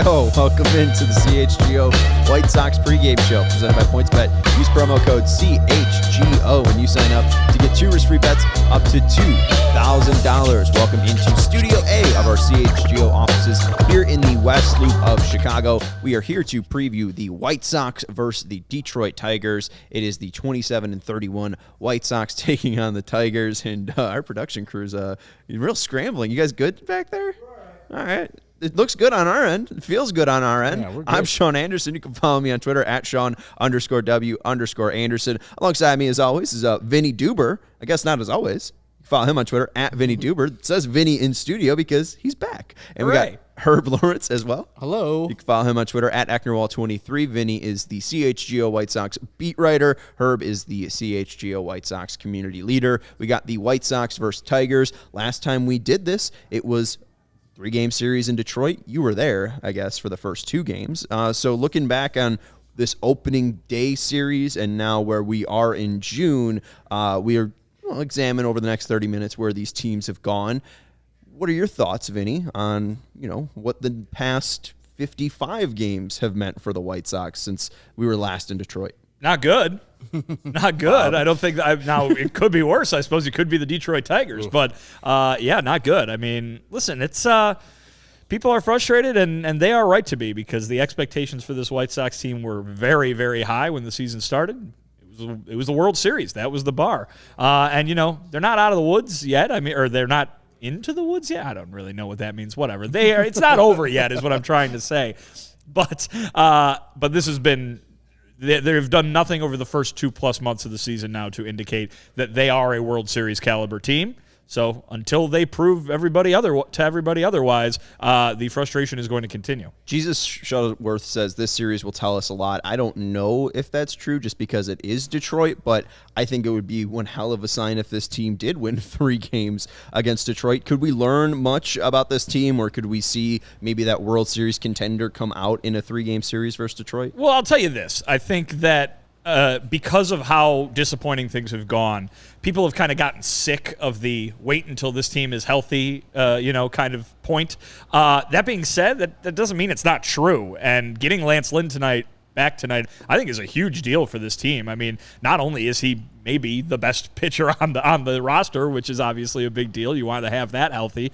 go. Welcome into the CHGO White Sox Pregame Show presented by PointsBet. Use promo code CHGO when you sign up to get 2 risk-free bets up to $2,000. Welcome into Studio A of our CHGO offices here in the West Loop of Chicago. We are here to preview the White Sox versus the Detroit Tigers. It is the 27-31 White Sox taking on the Tigers, and our production crew's real scrambling. You guys good back there? All right. It looks good on our end. It feels good on our end. Yeah, I'm Sean Anderson. You can follow me on Twitter at Sean_W_Anderson. Alongside me, as always, is Vinnie Duber. I guess not as always. You can follow him on Twitter at Vinnie Duber. It says Vinnie in studio because he's back. And we got Herb Lawrence as well. Hello. You can follow him on Twitter at Acknerwall23. Vinnie is the CHGO White Sox beat writer. Herb is the CHGO White Sox community leader. We got the White Sox versus Tigers. Last time we did this, it was 3-game series in Detroit. You were there, I guess, for the first 2 games. So looking back on this opening day series and now where we are in June, we'll examine over the next 30 minutes where these teams have gone. What are your thoughts, Vinny, on what the past 55 games have meant for the White Sox since we were last in Detroit? Not good. Not good. I don't think now it could be worse. I suppose it could be the Detroit Tigers, but not good. I mean, listen, it's people are frustrated and they are right to be because the expectations for this White Sox team were very, very high when the season started. It was the World Series. That was the bar. And they're not out of the woods yet. Or they're not into the woods yet. I don't really know what that means. Whatever. They are. It's not over yet is what I'm trying to say. But this has been They've done nothing over the first 2+ months of the season now to indicate that they are a World Series caliber team. So until they prove to everybody otherwise, the frustration is going to continue. Jesus Shuttleworth says this series will tell us a lot. I don't know if that's true just because it is Detroit, but I think it would be one hell of a sign if this team did win 3 games against Detroit. Could we learn much about this team, or could we see maybe that World Series contender come out in a 3-game series versus Detroit? Well, I'll tell you this. I think that because of how disappointing things have gone, people have kind of gotten sick of the wait until this team is healthy, kind of point. That being said, that doesn't mean it's not true. And getting Lance Lynn back tonight, I think is a huge deal for this team. I mean, not only is he maybe the best pitcher on the roster, which is obviously a big deal. You want to have that healthy.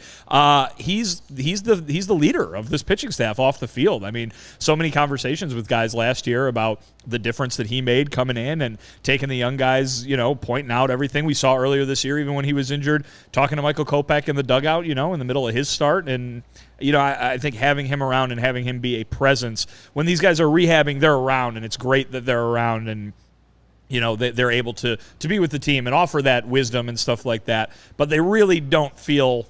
He's the leader of this pitching staff off the field. I mean, so many conversations with guys last year about the difference that he made coming in and taking the young guys, pointing out everything we saw earlier this year, even when he was injured, talking to Michael Kopech in the dugout, in the middle of his start. And, I think having him around and having him be a presence when these guys are rehabbing, they're around, and it's great that they're around and, they're able to be with the team and offer that wisdom and stuff like that. But they really don't feel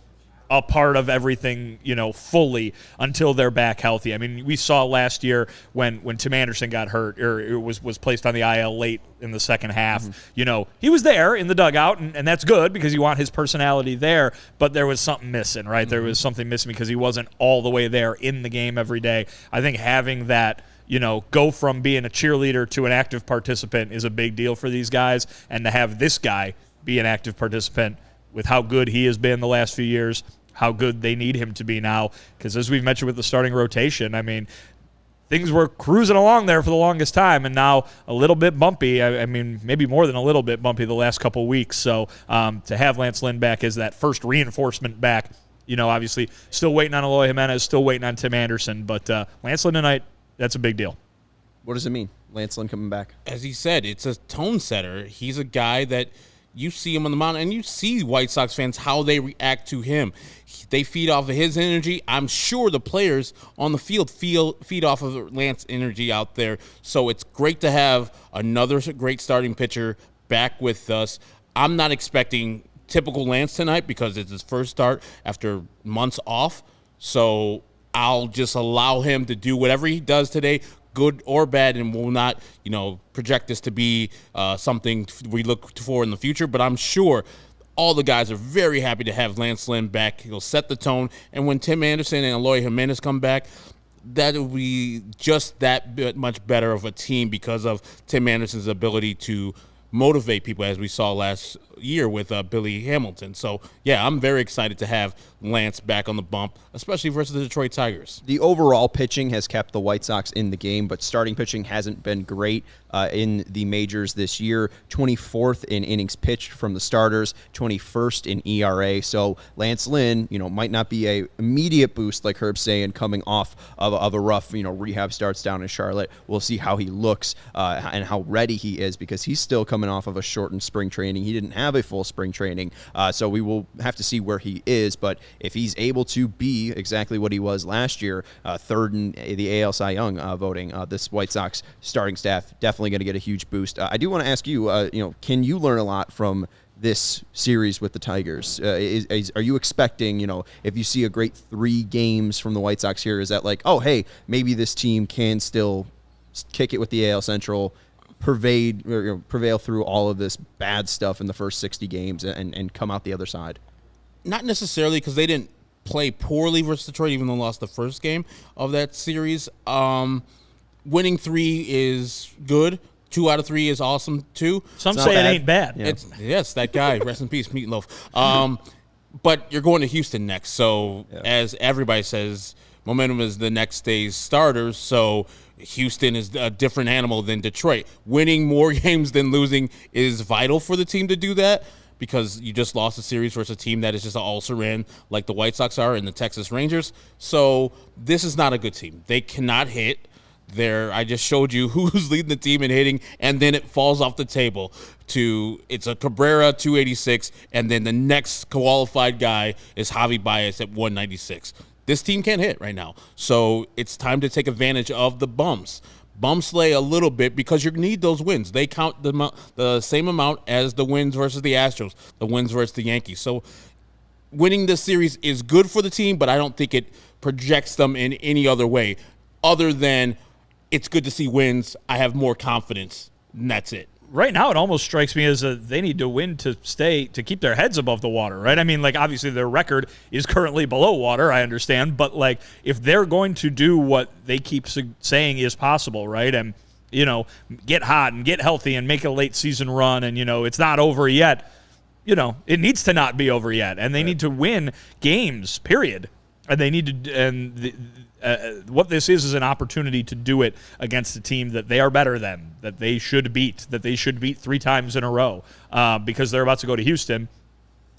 a part of everything, fully until they're back healthy. I mean, we saw last year when Tim Anderson got hurt or was placed on the IL late in the second half, he was there in the dugout, and that's good because you want his personality there, but there was something missing, right? There was something missing because he wasn't all the way there in the game every day. I think having that, go from being a cheerleader to an active participant is a big deal for these guys, and to have this guy be an active participant with how good he has been the last few years, how good they need him to be now, because as we've mentioned with the starting rotation, I mean, things were cruising along there for the longest time, and now a little bit bumpy. I mean, maybe more than a little bit bumpy the last couple weeks. So to have Lance Lynn back as that first reinforcement back, obviously still waiting on Eloy Jimenez, still waiting on Tim Anderson, but Lance Lynn tonight, that's a big deal. What does it mean, Lance Lynn coming back? As he said, it's a tone setter. He's a guy that you see him on the mound, and you see White Sox fans, how they react to him. They feed off of his energy. I'm sure the players on the field feed off of Lance's energy out there. So it's great to have another great starting pitcher back with us. I'm not expecting typical Lance tonight because it's his first start after months off. So I'll just allow him to do whatever he does today, good or bad, and will not, project this to be something we look for in the future. But I'm sure all the guys are very happy to have Lance Lynn back. He'll set the tone. And when Tim Anderson and Eloy Jimenez come back, that will be just that bit much better of a team because of Tim Anderson's ability to motivate people, as we saw last year with Billy Hamilton. So, yeah, I'm very excited to have Lance back on the bump, especially versus the Detroit Tigers. The overall pitching has kept the White Sox in the game, but starting pitching hasn't been great in the majors this year. 24th in innings pitched from the starters, 21st in ERA. So Lance Lynn, might not be a immediate boost like Herb's saying, coming off of a rough, rehab starts down in Charlotte. We'll see how he looks and how ready he is, because he's still coming off of a shortened spring training. He didn't have a full spring training, so we will have to see where he is. But if he's able to be exactly what he was last year, third in the AL Cy Young voting, this White Sox starting staff definitely going to get a huge boost. I do want to ask you, can you learn a lot from this series with the Tigers? Are you expecting, if you see a great 3 games from the White Sox here, is that like, oh, hey, maybe this team can still kick it with the AL Central, prevail through all of this bad stuff in the first 60 games and come out the other side? Not necessarily, because they didn't play poorly versus Detroit, even though they lost the first game of that series. Winning 3 is good. 2 out of 3 is awesome too. Some say it ain't bad. Yeah. Yes, that guy. Rest in peace, Meatloaf. But you're going to Houston next, so as everybody says, momentum is the next day's starters. So Houston is a different animal than Detroit. Winning more games than losing is vital for the team to do that, because you just lost a series versus a team that is just an also-ran like the White Sox are and the Texas Rangers. So this is not a good team. They cannot hit. I just showed you who's leading the team in hitting, and then it falls off the table it's a Cabrera 286, and then the next qualified guy is Javi Baez at 196. This team can't hit right now. So it's time to take advantage of the bumps. Bum slay a little bit, because you need those wins. They count the same amount as the wins versus the Astros, the wins versus the Yankees. So winning this series is good for the team, but I don't think it projects them in any other way other than it's good to see wins. I have more confidence, and that's it. Right now, it almost strikes me as they need to win to keep their heads above the water, right? I mean, like, obviously their record is currently below water, I understand, but like, if they're going to do what they keep saying is possible, right, and get hot and get healthy and make a late season run, and it's not over yet, it needs to not be over yet, and they need to win games, period, and they need to what this is an opportunity to do it against a team that they are better than, that they should beat 3 times in a row, because they're about to go to Houston.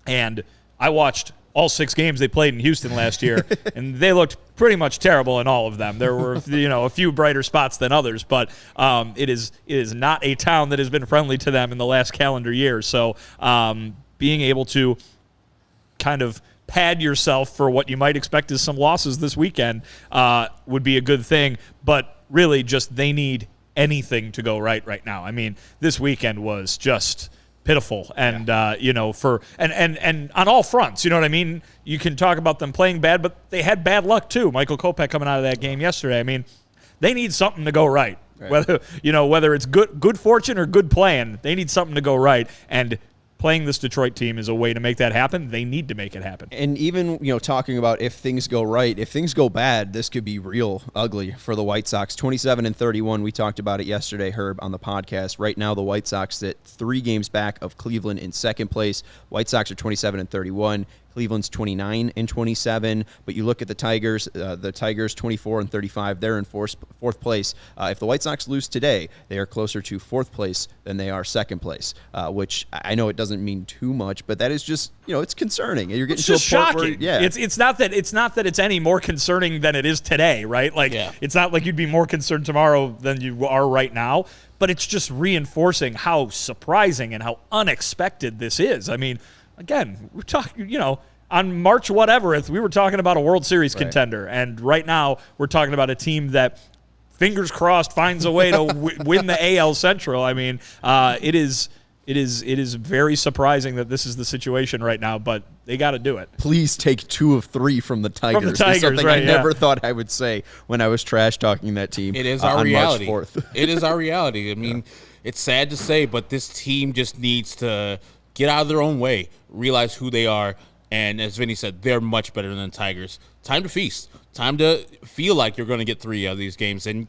And I watched all 6 games they played in Houston last year, and they looked pretty much terrible in all of them. There were a few brighter spots than others, but it is not a town that has been friendly to them in the last calendar year. So being able to kind of pad yourself for what you might expect as some losses this weekend would be a good thing, but really just they need anything to go right now. I mean, this weekend was just pitiful, and and on all fronts, you know what I mean? You can talk about them playing bad, but they had bad luck too. Michael Kopech coming out of that game yesterday. I mean, they need something to go right. Whether it's good fortune or good plan, they need something to go right, and playing this Detroit team is a way to make that happen. They need to make it happen. And even, talking about if things go right, if things go bad, this could be real ugly for the White Sox. 27-31, we talked about it yesterday, Herb, on the podcast. Right now, the White Sox sit 3 games back of Cleveland in second place. White Sox are 27-31. Cleveland's 29-27, but you look at the Tigers 24-35. They're in fourth place. If the White Sox lose today, they are closer to 4th place than they are 2nd place, which I know it doesn't mean too much, but that is just, it's concerning. You're getting it's to just a point shocking. Where, It's not that it's any more concerning than it is today, right? Like, It's not like you'd be more concerned tomorrow than you are right now, but it's just reinforcing how surprising and how unexpected this is. I mean, again, we're talking, on March whateverth, we were talking about a World Series contender, and right now we're talking about a team that, fingers crossed, finds a way to win the AL Central. I mean, it is very surprising that this is the situation right now, but they got to do it. Please take 2 of 3 from the Tigers. From the Tigers, something right, I never thought I would say when I was trash talking that team. It is our reality. March 4th. It is our reality. I mean, it's sad to say, but this team just needs to get out of their own way, realize who they are, and as Vinny said, they're much better than the Tigers. Time to feast. Time to feel like you're going to get 3 of these games. And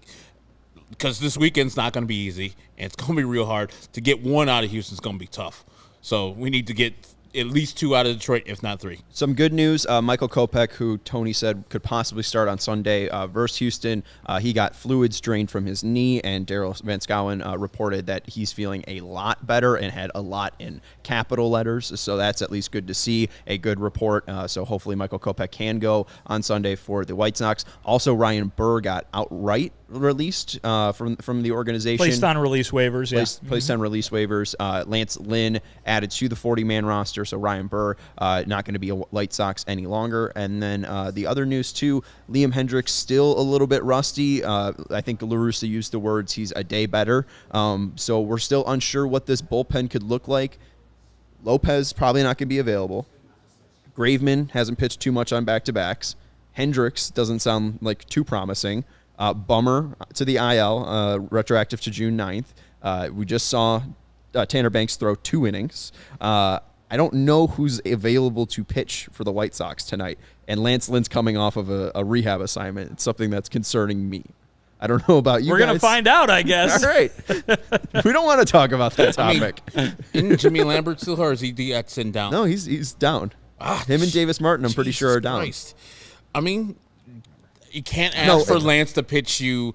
because this weekend's not going to be easy, and it's going to be real hard. To get one out of Houston is going to be tough. So we need to get at least 2 out of Detroit, if not 3. Some good news. Michael Kopech, who Tony said could possibly start on Sunday versus Houston, he got fluids drained from his knee, and Daryl Van Schouwen reported that he's feeling a lot better and had a lot in capital letters. So that's at least good to see, a good report. So hopefully Michael Kopech can go on Sunday for the White Sox. Also, Ryan Burr got outright released from the organization. Placed on release waivers, Placed on release waivers. Lance Lynn added to the 40-man roster, so Ryan Burr not going to be a White Sox any longer. And then the other news, too, Liam Hendriks still a little bit rusty. I think La Russa used the words, he's a day better. So we're still unsure what this bullpen could look like. Lopez probably not going to be available. Graveman hasn't pitched too much on back-to-backs. Hendricks doesn't sound like too promising. Bummer to the IL, retroactive to June 9th. We just saw Tanner Banks throw 2 innings. I don't know who's available to pitch for the White Sox tonight. And Lance Lynn's coming off of a rehab assignment. It's something that's concerning me. I don't know about you We're going to find out, I guess. All right. We don't want to talk about that topic. Isn't Jimmy Lambert still, or is he DXing down? No, he's down. Him and Davis Martin, I'm pretty sure, are down. Christ. I mean, you can't ask for Lance to pitch you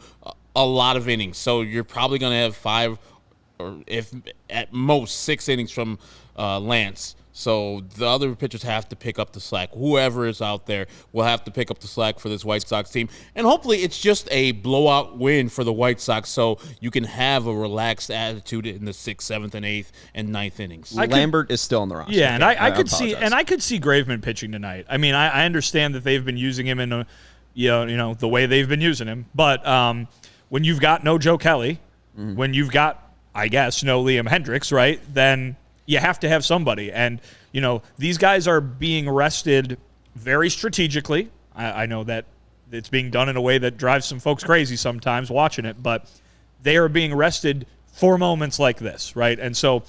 a lot of innings. So you're probably going to have 5 or if at most 6 innings from Lance. So the other pitchers have to pick up the slack. Whoever is out there will have to pick up the slack for this White Sox team. And hopefully it's just a blowout win for the White Sox so you can have a relaxed attitude in the 6th, 7th, and 8th and 9th innings. Lambert is still on the roster. Yeah, and I could see Graveman pitching tonight. I mean, I understand that they've been using him in the way they've been using him. But when you've got no Joe Kelly, when you've got, I guess, no Liam Hendriks, right, then you have to have somebody. And, these guys are being rested very strategically. I know that it's being done in a way that drives some folks crazy sometimes watching it, but they are being rested for moments like this, right? And so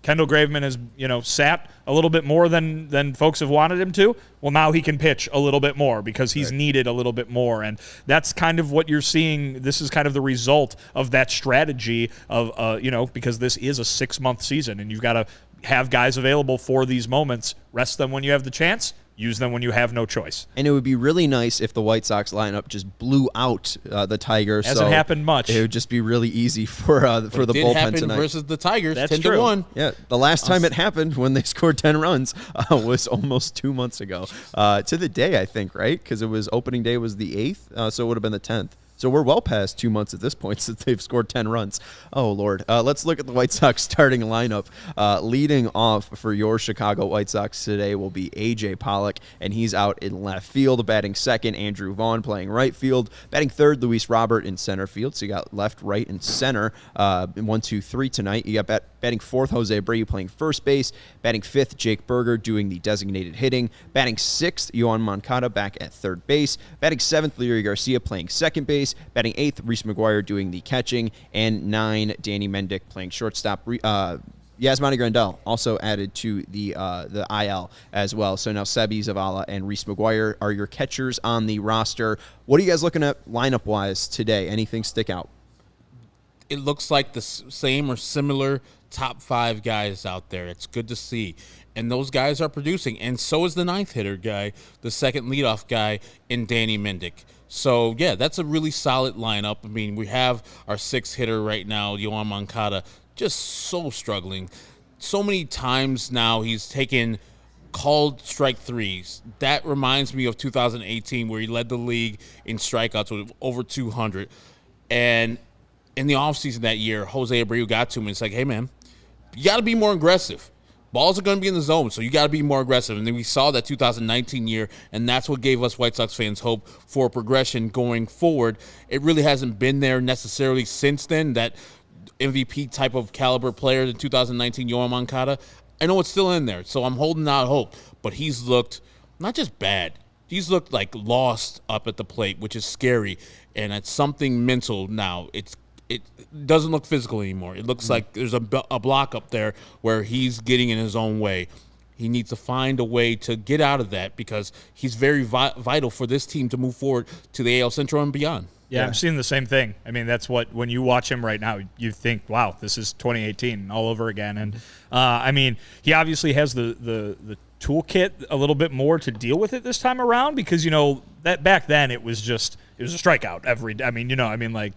Kendall Graveman has, sat a little bit more than folks have wanted him to. Well, now he can pitch a little bit more because he's needed a little bit more. And that's kind of what you're seeing. This is kind of the result of that strategy of, because this is a 6-month season and you've got to have guys available for these moments. Rest them when you have the chance. Use them when you have no choice. And it would be really nice if the White Sox lineup just blew out the Tigers. Hasn't happened much. It would just be really easy for the bullpen tonight. Versus the Tigers, That's 10-1. Yeah, the last time it happened when they scored 10 runs was almost 2 months ago. To the day, I think, right? Because it was opening day was the 8th, so it would have been the 10th. So we're well past 2 months at this point since they've scored 10 runs. Oh, Lord. Let's look at the White Sox starting lineup. Leading off for your Chicago White Sox today will be A.J. Pollock, and he's out in left field. Batting second, Andrew Vaughn playing right field. Batting third, Luis Robert in center field. So you got left, right, and center. 1, 2, 3 tonight. You got batting fourth, Jose Abreu playing first base. Batting fifth, Jake Berger doing the designated hitting. Batting sixth, Yoan Moncada back at third base. Batting seventh, Rony Garcia playing second base. Batting eighth, Reese McGuire doing the catching, and 9, Danny Mendick playing shortstop. Yasmani Grandal also added to the IL as well. So now Sebi Zavala and Reese McGuire are your catchers on the roster. What are you guys looking at lineup-wise today? Anything stick out? It looks like the same or similar top 5 guys out there. It's good to see. And those guys are producing. And so is the 9th hitter guy, the second leadoff guy in Danny Mendick. So, yeah, that's a really solid lineup. I mean, we have our 6th hitter right now, Yoan Moncada, just so struggling. So many times now he's taken called strike threes. That reminds me of 2018 where he led the league in strikeouts with over 200. And in the offseason that year, Jose Abreu got to him and it's like, hey, man, you got to be more aggressive. Balls are going to be in the zone, so you got to be more aggressive. And then we saw that 2019 year, and that's what gave us White Sox fans hope for progression going forward. It really hasn't been there necessarily since then, that MVP type of caliber player in 2019, Yoan Moncada. I know it's still in there, so I'm holding out hope. But he's looked not just bad. He's looked like lost up at the plate, which is scary. And it's something mental now. It doesn't look physical anymore. It looks like there's a block up there where he's getting in his own way. He needs to find a way to get out of that because he's very vital for this team to move forward to the AL Central and beyond. Yeah, I'm seeing the same thing. I mean, that's what, when you watch him right now, you think, wow, this is 2018 all over again. And, I mean, he obviously has the toolkit a little bit more to deal with it this time around because, that back then it was a strikeout like,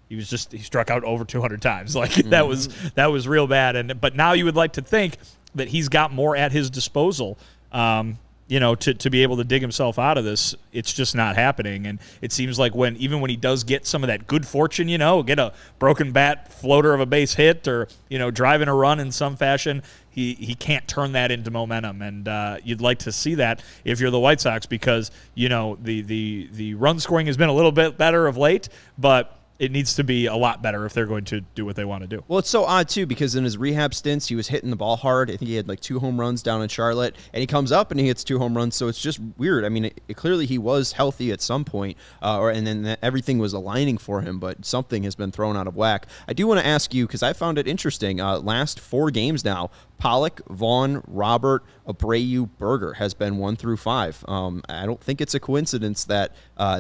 he struck out over 200 times. Like, that was real bad. But now you would like to think that he's got more at his disposal, to be able to dig himself out of this. It's just not happening. And it seems like even when he does get some of that good fortune, get a broken bat floater of a base hit or, driving a run in some fashion, he can't turn that into momentum. And you'd like to see that if you're the White Sox because, the run scoring has been a little bit better of late, but it needs to be a lot better if they're going to do what they want to do. Well, it's so odd, too, because in his rehab stints, he was hitting the ball hard. I think he had like 2 home runs down in Charlotte, and he comes up and he hits 2 home runs, so it's just weird. I mean, clearly he was healthy at some point, and then everything was aligning for him, but something has been thrown out of whack. I do want to ask you, because I found it interesting, last 4 games now, Pollock, Vaughn, Robert, Abreu, Berger has been 1 through 5. I don't think it's a coincidence that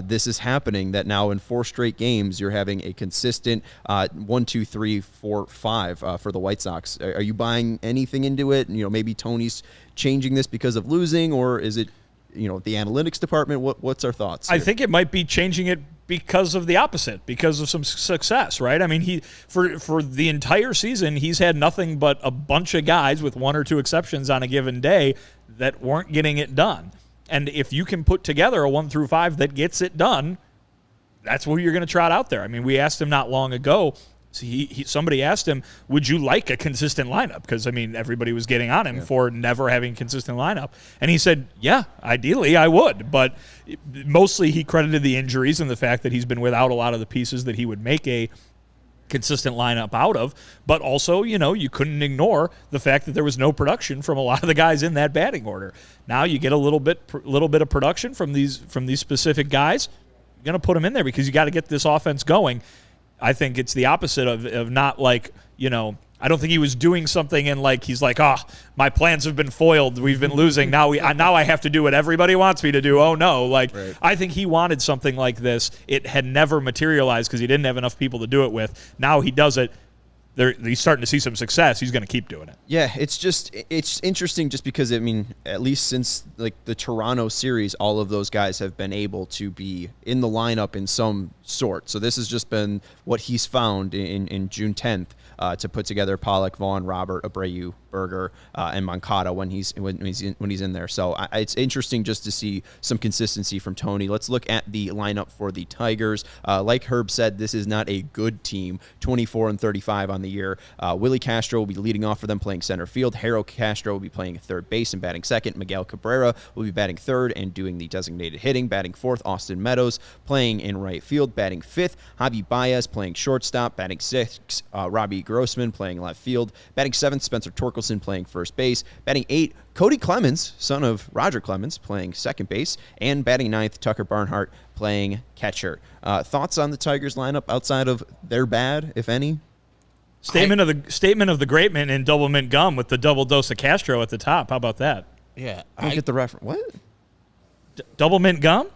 this is happening, that now in 4 straight games you're having a consistent 1, 2, 3, 4, 5 for the White Sox. Are you buying anything into it? Maybe Tony's changing this because of losing, or is it the analytics department? What's our thoughts here? I think it might be changing it because of the opposite, because of some success, right? I mean, he for the entire season, he's had nothing but a bunch of guys with 1 or 2 exceptions on a given day that weren't getting it done. And if you can put together a 1 through 5 that gets it done, that's what you're going to trot out there. I mean, we asked him not long ago. So somebody asked him, would you like a consistent lineup? Because, I mean, everybody was getting on him for never having a consistent lineup. And he said, yeah, ideally I would. But mostly he credited the injuries and the fact that he's been without a lot of the pieces that he would make a consistent lineup out of. But also, you couldn't ignore the fact that there was no production from a lot of the guys in that batting order. Now you get a little bit of production from these specific guys. You're going to put them in there because you got to get this offense going. I think it's the opposite of not like, I don't think he was doing something and like he's like, my plans have been foiled. We've been losing. Now I have to do what everybody wants me to do. Oh, no. Like, right. I think he wanted something like this. It had never materialized because he didn't have enough people to do it with. Now he does it. He's starting to see some success. He's going to keep doing it. Yeah, it's interesting just because, I mean, at least since like the Toronto series, all of those guys have been able to be in the lineup in some sort. So this has just been what he's found in June 10th to put together Pollock, Vaughn, Robert, Abreu, Berger, and Moncada when he's in there. So it's interesting just to see some consistency from Tony. Let's look at the lineup for the Tigers. Like Herb said, this is not a good team. 24-35 on the year. Willie Castro will be leading off for them, playing center field. Harold Castro will be playing third base and batting second. Miguel Cabrera will be batting third and doing the designated hitting. Batting fourth, Austin Meadows playing in right field. Batting fifth, Javi Baez playing shortstop. Batting sixth, Robbie Grossman playing left field. Batting seventh, Spencer Torkelson playing first base. Batting eighth, Cody Clemens, son of Roger Clemens, playing second base. And batting ninth, Tucker Barnhart playing catcher. Thoughts on the Tigers lineup outside of they're bad, if any? Statement of the great man in Double Mint Gum with the double dose of Castro at the top. How about that? Yeah, I don't get the reference. What? Double Mint Gum?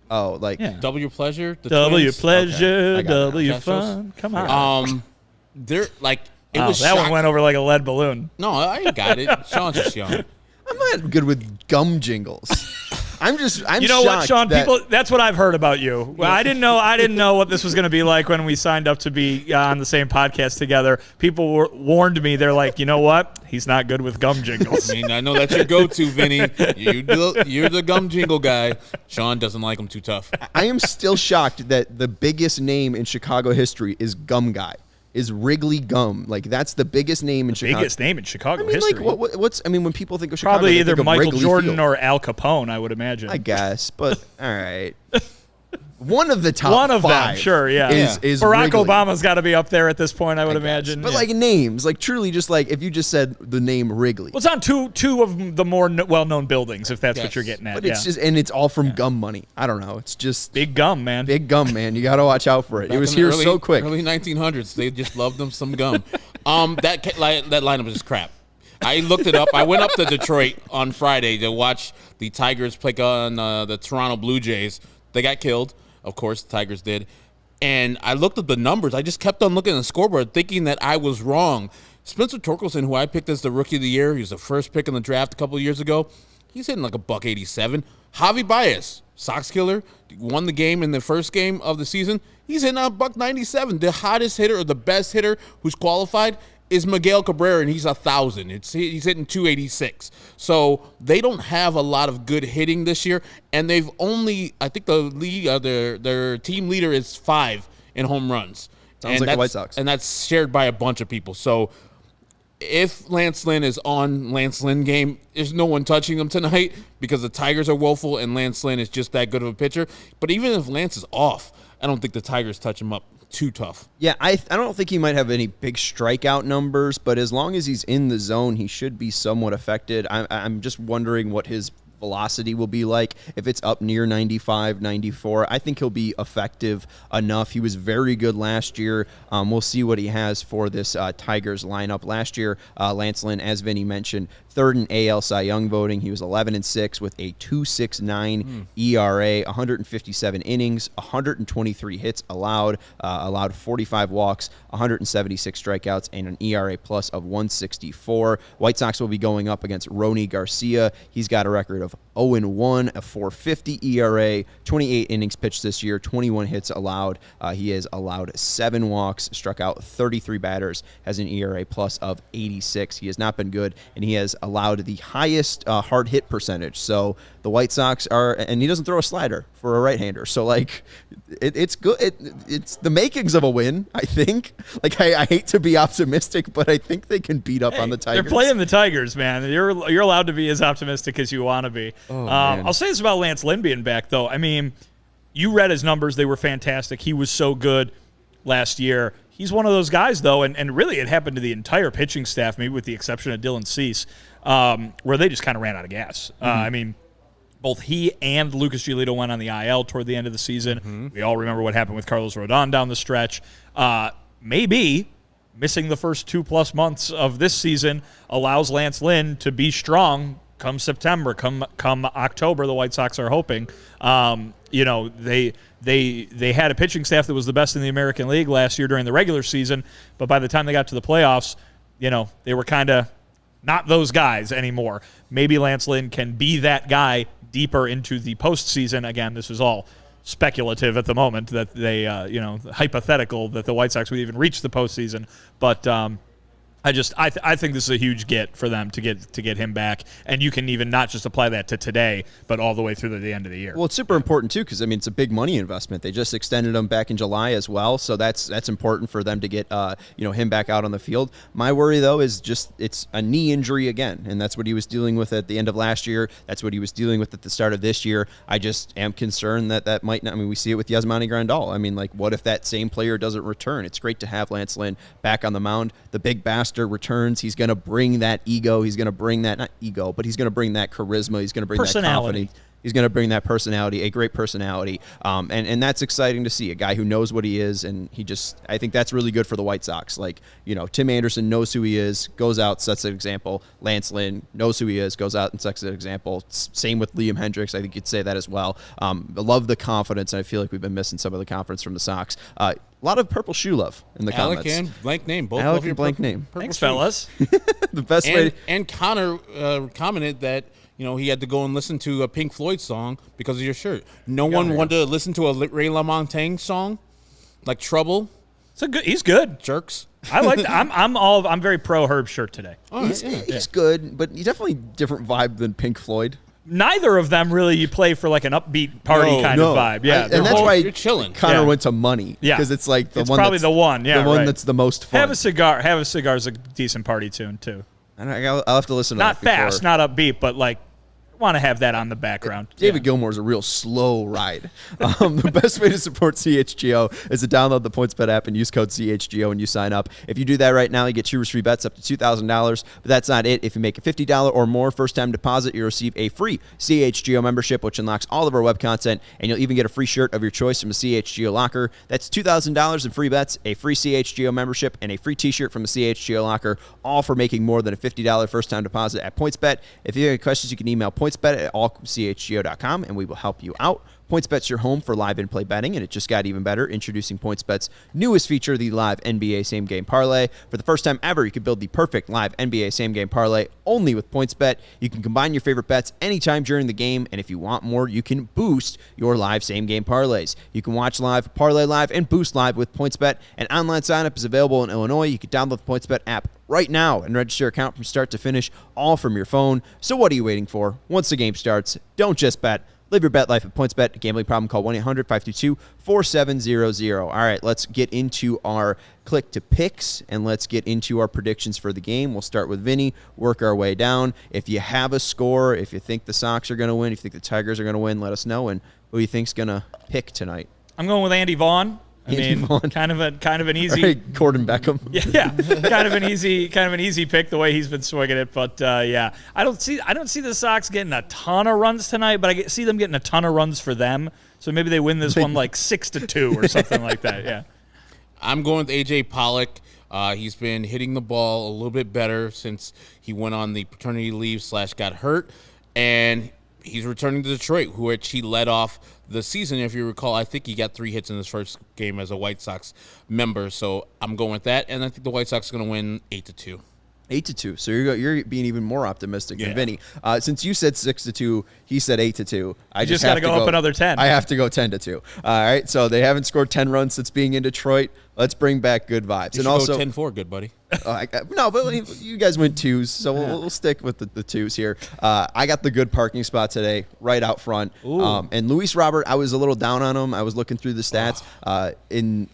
Oh, like Double Your Pleasure. Double Your Twins? Pleasure. Okay. Double Your Fun. Come on. They're like it Oh, was. that one went over like a lead balloon. No, I got it. Sean's just young. I'm not good with gum jingles. I'm you know what, Sean? That, that's what I've heard about you. Well, I didn't know what this was going to be like when we signed up to be on the same podcast together. People warned me. They're like, you know what? He's not good with gum jingles. I mean, I know that's your go-to, Vinny. You're the gum jingle guy. Sean doesn't like them too tough. I am still shocked that the biggest name in Chicago history is Gum Guy. Is Wrigley Gum. Like, that's the biggest name in Chicago. Biggest name in Chicago I mean, history. Like, what's when people think of Chicago, probably they either think of Michael Wrigley Jordan Field. or Al Capone, I would imagine. I guess, but all right. One of the top One of five them, sure, yeah. is Barack Wrigley. Obama's got to be up there at this point, I would imagine. But yeah. like names, like truly just like if you just said the name Wrigley. Well, it's on two of the more well-known buildings, if that's what Yes. you're getting at. But it's just, and it's all from gum money. I don't know. It's just big gum, man. big gum, man. You got to watch out for it. Back It was in the here so quick. Early 1900s, they just loved them some gum. That lineup is crap. I looked it up. I went up to Detroit on Friday to watch the Tigers play on the Toronto Blue Jays. They got killed. Of course, the Tigers did. And I looked at the numbers. I just kept on looking at the scoreboard thinking that I was wrong. Spencer Torkelson, who I picked as the Rookie of the Year, he was the first pick in the draft a couple of years ago. He's hitting like a $187. Javi Baez, Sox killer, won the game in the first game of the season. He's hitting a $197. The hottest hitter or the best hitter who's qualified is Miguel Cabrera, and he's 1,000. He's hitting 286. So they don't have a lot of good hitting this year, and they've only, I think the league, their team leader is 5 in home runs. Sounds like the White Sox. And that's shared by a bunch of people. So if Lance Lynn is on Lance Lynn game, there's no one touching him tonight because the Tigers are woeful and Lance Lynn is just that good of a pitcher. But even if Lance is off, I don't think the Tigers touch him up too tough. Yeah, I don't think he might have any big strikeout numbers, but as long as he's in the zone, he should be somewhat affected. I'm just wondering what his velocity will be like. If it's up near 95, 94, I think he'll be effective enough. He was very good last year. We'll see what he has for this Tigers lineup. Last year, Lance Lynn, as Vinnie mentioned, third in AL Cy Young voting. He was 11-6 with a 2.69 ERA, 157 innings, 123 hits allowed, allowed 45 walks, 176 strikeouts, and an ERA plus of 164. White Sox will be going up against Rony Garcia. He's got a record of 0-1, a 4.50 ERA, 28 innings pitched this year, 21 hits allowed. He has allowed 7 walks, struck out 33 batters, has an ERA plus of 86. He has not been good, and he has allowed the highest hard hit percentage. So the White Sox are, and he doesn't throw a slider for a right-hander. So like, it's good. It's the makings of a win, I think. Like I hate to be optimistic, but I think they can beat up on the Tigers. They're playing the Tigers, man. You're allowed to be as optimistic as you want to be. Oh, I'll say this about Lance Lynn being back, though. I mean, you read his numbers. They were fantastic. He was so good last year. He's one of those guys, though, and really it happened to the entire pitching staff, maybe with the exception of Dylan Cease, where they just kind of ran out of gas. I mean, both he and Lucas Giolito went on the IL toward the end of the season. We all remember what happened with Carlos Rodon down the stretch. Maybe missing the first 2+ months of this season allows Lance Lynn to be strong come September, come October. The White Sox are hoping. You know, they had a pitching staff that was the best in the American League last year during the regular season, but by the time they got to the playoffs, you know, they were kind of not those guys anymore. Maybe Lance Lynn can be that guy deeper into the postseason. Again, this is all speculative at the moment that they, you know, hypothetical that the White Sox would even reach the postseason. But I think this is a huge get for them to get him back, and you can even not just apply that to today, but all the way through to the end of the year. Well, it's super important too because I mean it's a big money investment. They just extended him back in July as well, so that's important for them to get you know, him back out on the field. My worry though is just it's a knee injury again, and that's what he was dealing with at the end of last year. That's what he was dealing with at the start of this year. I just am concerned that might not. I mean, we see it with Yasmani Grandal. I mean, like, what if that same player doesn't return? It's great to have Lance Lynn back on the mound. The big bastard returns. He's going to bring that ego. He's going to bring that, not ego, but he's going to bring that charisma. He's going to bring that confidence. He's going to bring that personality, a great personality. And that's exciting to see, a guy who knows what he is. And I think that's really good for the White Sox. Like, you know, Tim Anderson knows who he is, goes out, sets an example. Lance Lynn knows who he is, goes out and sets an example. Same with Liam Hendricks. I think you'd say that as well. I love the confidence. And I feel like we've been missing some of the confidence from the Sox. A lot of purple shoe love in the comments. Alec and blank name. Both Alec love your and blank name. Thanks, fellas. The best way. And Connor commented that, you know, he had to go and listen to a Pink Floyd song because of your shirt. No one wanted to listen to a Ray LaMontagne song, like Trouble. He's good. Jerks. I like. I'm very pro Herb shirt today. He's good, but he's definitely different vibe than Pink Floyd. Neither of them really you play for like an upbeat party kind of vibe. Yeah, and that's why you're chilling. Connor went to Money. Yeah, because it's like it's probably the one. Yeah, the one that's the most fun. Have a cigar. Have a cigar is a decent party tune too. I'll have to listen to not that fast, not upbeat, but like want to have that on the background. David Gilmour's a real slow ride. The best way to support CHGO is to download the PointsBet app and use code CHGO when you sign up. If you do that right now, you get 2 risk-free bets up to $2,000. But that's not it. If you make a $50 or more first-time deposit, you'll receive a free CHGO membership, which unlocks all of our web content, and you'll even get a free shirt of your choice from the CHGO locker. That's $2,000 in free bets, a free CHGO membership, and a free t-shirt from the CHGO locker, all for making more than a $50 first-time deposit at PointsBet. If you have any questions, you can email pointsbet@allchgo.com, and we will help you out. PointsBet's your home for live in-play betting, and it just got even better. Introducing PointsBet's newest feature, the live NBA same-game parlay. For the first time ever, you can build the perfect live NBA same-game parlay only with PointsBet. You can combine your favorite bets anytime during the game, and if you want more, you can boost your live same-game parlays. You can watch live, parlay live, and boost live with PointsBet. An online sign-up is available in Illinois. You can download the PointsBet app right now and register your account from start to finish, all from your phone. So what are you waiting for? Once the game starts, don't just bet. Live your bet life at PointsBet. Gambling problem, call 1-800-522-4700. All right, let's get into our click to picks, and let's get into our predictions for the game. We'll start with Vinny, work our way down. If you have a score, if you think the Sox are going to win, if you think the Tigers are going to win, let us know, and who you think's going to pick tonight. I'm going with Andy Vaughn. Kind of an easy Gordon Beckham. Yeah, kind of an easy pick the way he's been swinging it. But yeah, I don't see the Sox getting a ton of runs tonight, but I see them getting a ton of runs for them. So maybe they win this one like 6-2 or something like that. Yeah, I'm going with AJ Pollock. He's been hitting the ball a little bit better since he went on the paternity leave / got hurt, and he's returning to Detroit, which he led off the season. If you recall, I think he got 3 hits in his first game as a White Sox member. So I'm going with that, and I think the White Sox are going to win 8-2. 8-2. So you're being even more optimistic than Vinny. Since you said 6-2, he said 8-2. I just got to go up another 10. I have to go 10-2. All right. So they haven't scored 10 runs since being in Detroit. Let's bring back good vibes. You and also go 10-4, good buddy. No, but you guys went 2s, so we'll stick with the 2s here. I got the good parking spot today, right out front. And Luis Robert, I was a little down on him. I was looking through the stats in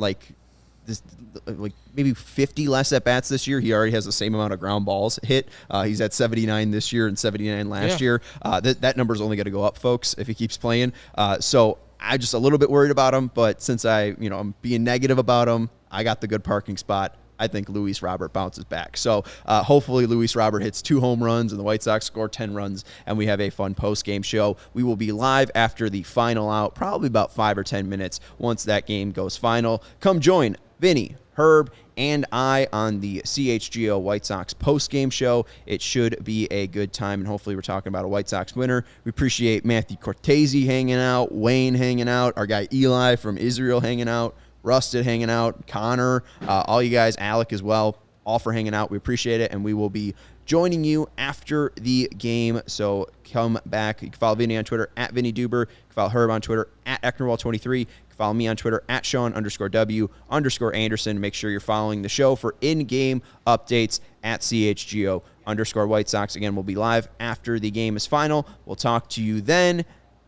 maybe 50 less at bats this year. He already has the same amount of ground balls hit. He's at 79 this year and 79 last year. That number's only going to go up, folks, if he keeps playing. So I'm just a little bit worried about him. But since I'm being negative about him, I got the good parking spot. I think Luis Robert bounces back. So hopefully Luis Robert hits 2 home runs and the White Sox score 10 runs and we have a fun post-game show. We will be live after the final out, probably about 5 or 10 minutes once that game goes final. Come join Vinny, Herb, and I on the CHGO White Sox post-game show. It should be a good time, and hopefully we're talking about a White Sox winner. We appreciate Matthew Cortese hanging out, Wayne hanging out, our guy Eli from Israel hanging out, Rusted hanging out, Connor, all you guys, Alec as well, all for hanging out. We appreciate it, and we will be joining you after the game. So come back. You can follow Vinny on Twitter at Vinnie Duber. You can follow Herb on Twitter at Ecknerwall23. You can follow me on Twitter at Sean_W_Anderson. Make sure you're following the show for in-game updates at CHGO_White Sox. Again, we'll be live after the game is final. We'll talk to you then.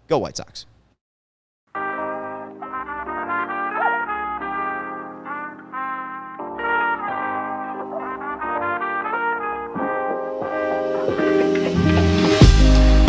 Go White Sox.